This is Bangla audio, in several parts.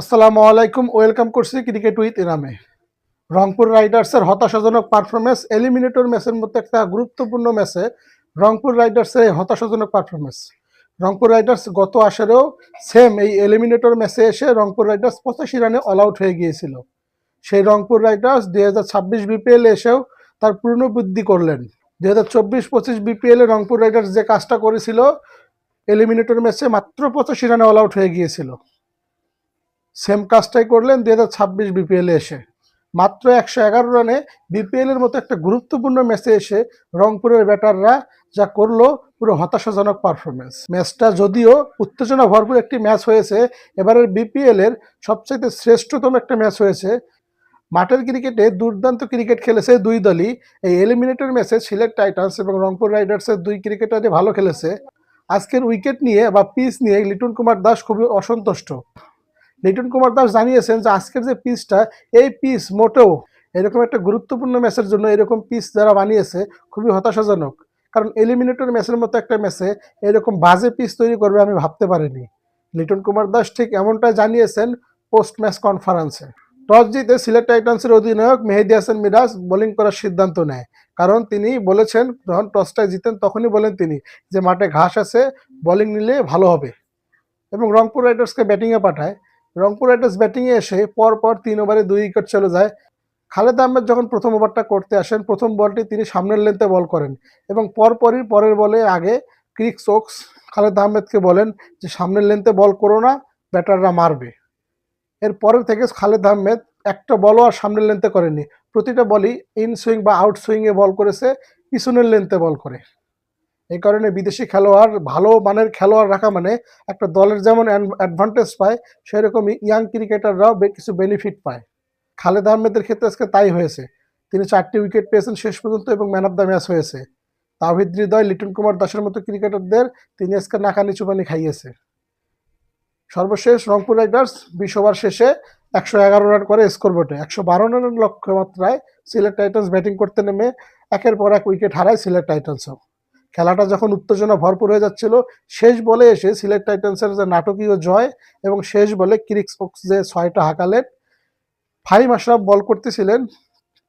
আসসালামু আলাইকুম, ওয়েলকাম করছি ক্রিকেট উইথ ইনামে। রংপুর রাইডার্সের হতাশাজনক পারফরমেন্স এলিমিনেটর ম্যাচের মধ্যে একটা গুরুত্বপূর্ণ ম্যাচে রংপুর রাইডার্সের এই হতাশাজনক পারফরমেন্স। রংপুর রাইডার্স গত আসরেও সেম এই এলিমিনেটর ম্যাচে এসে রংপুর রাইডার্স 85 রানে অল আউট হয়ে গিয়েছিল। সেই রংপুর রাইডার্স 2026 বিপিএল এসেও তার পুনরুদ্ধার করলেন। 2024-25 বিপিএলে রংপুর রাইডার্স যে কাজটা করেছিল এলিমিনেটর ম্যাচে মাত্র 85 রানে অল আউট হয়ে গিয়েছিল, সেম কাজটাই করলেন 2026 বিপিএলে এসে। মাত্র 111 রানে বিপিএলের মতো একটা গুরুত্বপূর্ণ ম্যাচে এসে রংপুরের ব্যাটাররা যা করলো, পুরো হতাশাজনক পারফরমেন্স। ম্যাচটা যদিও উত্তেজনা ভরপুর একটি ম্যাচ হয়েছে, এবারের বিপিএলের সবচাইতে শ্রেষ্ঠতম একটা ম্যাচ হয়েছে। মাঠের ক্রিকেটে দুর্দান্ত ক্রিকেট খেলেছে দুই দলই। এই এলিমিনেটর ম্যাচে সিলেট টাইটান্স এবং রংপুর রাইডার্সের দুই ক্রিকেটারই ভালো খেলেছে। আজকের উইকেট নিয়ে বা পিচ নিয়ে লিটন কুমার দাস খুবই অসন্তুষ্ট। লিটন কুমার দাস জানিয়েছেন যে আজকের যে পিচটা, এই পিচ মোটেও এরকম একটা গুরুত্বপূর্ণ ম্যাচের জন্য এরকম পিচ যারা বানিয়েছে খুবই হতাশাজনক। কারণ এলিমিনেটর ম্যাচের মতো একটা ম্যাচে এরকম বাজে পিচ তৈরি করবে আমি ভাবতে পারিনি। লিটন কুমার দাস ঠিক এমনটাই জানিয়েছেন পোস্ট ম্যাচ কনফারেন্সে। টস জিতে সিলেট টাইটান্সের অধিনায়ক মেহেদী হাসান মিরাজ বোলিং করার সিদ্ধান্ত নেয়। কারণ তিনি বলেছেন, যখন টসটা জিতেন তখনই বলেন তিনি যে মাঠে ঘাস আছে, বোলিং নিলে ভালো হবে, এবং রংপুর রাইডার্সকে ব্যাটিংয়ে পাঠায়। রংপুর রাইডার্স ব্যাটিংয়ে এসে পরপর 3 ওভারে 2 উইকেট চলে যায়। খালেদ আহমেদ যখন প্রথম ওভারটা করতে আসেন, প্রথম বলটি তিনি সামনের লেন্থে বল করেন এবং পরপরই পরের বলে আগে ক্রিস ওকস খালেদ আহমেদকে বলেন যে সামনের লেন্থে বল করো না, ব্যাটাররা মারবে। এর পরের থেকে খালেদ আহমেদ একটা বলও আর সামনের লেন্থে করেনি, প্রতিটা বলই ইন সুইং বা আউট সুইংয়ে বল করেছে, পিছনের লেন্থে বল করে। এই কারণে বিদেশি খেলোয়াড়, ভালো মানের খেলোয়াড় রাখা মানে একটা দলের যেমন অ্যাডভান্টেজ পায়, সেরকমই ইয়াং ক্রিকেটাররাও কিছু বেনিফিট পায়। খালেদ আহমেদের ক্ষেত্রে আজকে তাই হয়েছে। তিনি 4টি উইকেট পেয়েছেন শেষ পর্যন্ত এবং ম্যান অফ দ্য ম্যাচ হয়েছে। তাওহিদ হৃদয়, লিটন কুমার দাসের মতো ক্রিকেটারদের তিনি আজকে নাকানি চুবানি খাইয়েছে। সর্বশেষ রংপুর রাইডার্স 20 ওভার শেষে 111 রান করে স্কোরবোর্ডে। 112 রানের লক্ষ্যমাত্রায় সিলেট টাইটান্স ব্যাটিং করতে নেমে একের পর এক উইকেট হারায় সিলেট টাইটান্সও। খেলাটা যখন উত্তেজনা ভরপুর হয়ে যাচ্ছিল, শেষ বলে এসে সিলেট টাইটান্সের যে নাটকীয় জয় এবং শেষ বলে ক্রিস ওকস যে 6টা হাঁকালেন। ফাহিম আশরাফ বল করতেছিলেন,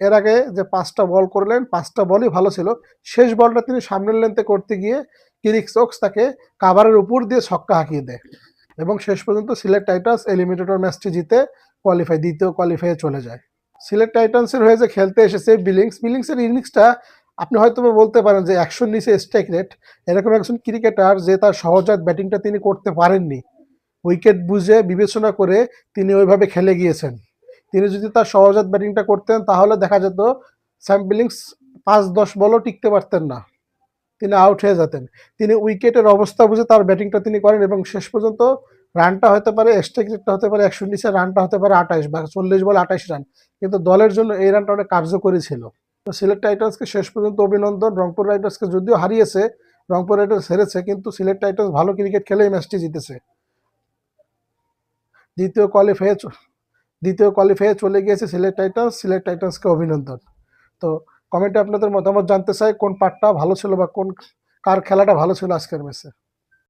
এর আগে যে 5টা বল করলেন 5টা বলই ভালো ছিল। শেষ বলটা তিনি সামনের লেন্থে করতে গিয়ে ক্রিস ওকস তাকে কাভারের উপর দিয়ে ছক্কা হাঁকিয়ে দেয় এবং শেষ পর্যন্ত সিলেট টাইটান্স এলিমিনেটর ম্যাচটি জিতে দ্বিতীয় কোয়ালিফাইয়ে চলে যায়। সিলেট টাইটান্সের হয়ে যে খেলতে এসেছে বিলিংসের ইনিংসটা আপনি হয়তো বলতে পারেন যে 100-র নিচে স্ট্রাইক রেট। এরকম একজন ক্রিকেটার যে তার সহজাত ব্যাটিংটা তিনি করতে পারেননি, উইকেট বুঝে বিবেচনা করে তিনি ওইভাবে খেলে গিয়েছেন। তিনি যদি তার সহজাত ব্যাটিংটা করতেন তাহলে দেখা যেত স্যাম বিলিংস 5-10 বলও টিকতে পারতেন না, তিনি আউট হয়ে যেতেন। তিনি উইকেটের অবস্থা বুঝে তার ব্যাটিংটা তিনি করেন এবং শেষ পর্যন্ত রানটা হতে পারে, স্ট্রাইক রেটটা হতে পারে 100-র নিচে, রানটা হতে পারে 28 বা 40 বলে 28 রান, কিন্তু দলের জন্য এই রানটা অনেক কার্যকরী ছিল। তো সিলেট টাইটান্সকে শেষ পর্যন্ত অভিনন্দন। রংপুর রাইডার্সকে যদিও হারিয়েছে, রংপুর রাইডার্স হেরেছে, কিন্তু সিলেট টাইটান্স ভালো ক্রিকেট খেলে এই ম্যাচটি জিতেছে। দ্বিতীয় কোয়ালিফায়ে চলে গিয়েছে সিলেট টাইটান্সকে অভিনন্দন। তো কমেন্টে আপনাদের মতামত জানতে চাই, কোন পার্টটা ভালো ছিল বা কার খেলাটা ভালো ছিল আজকের ম্যাচে।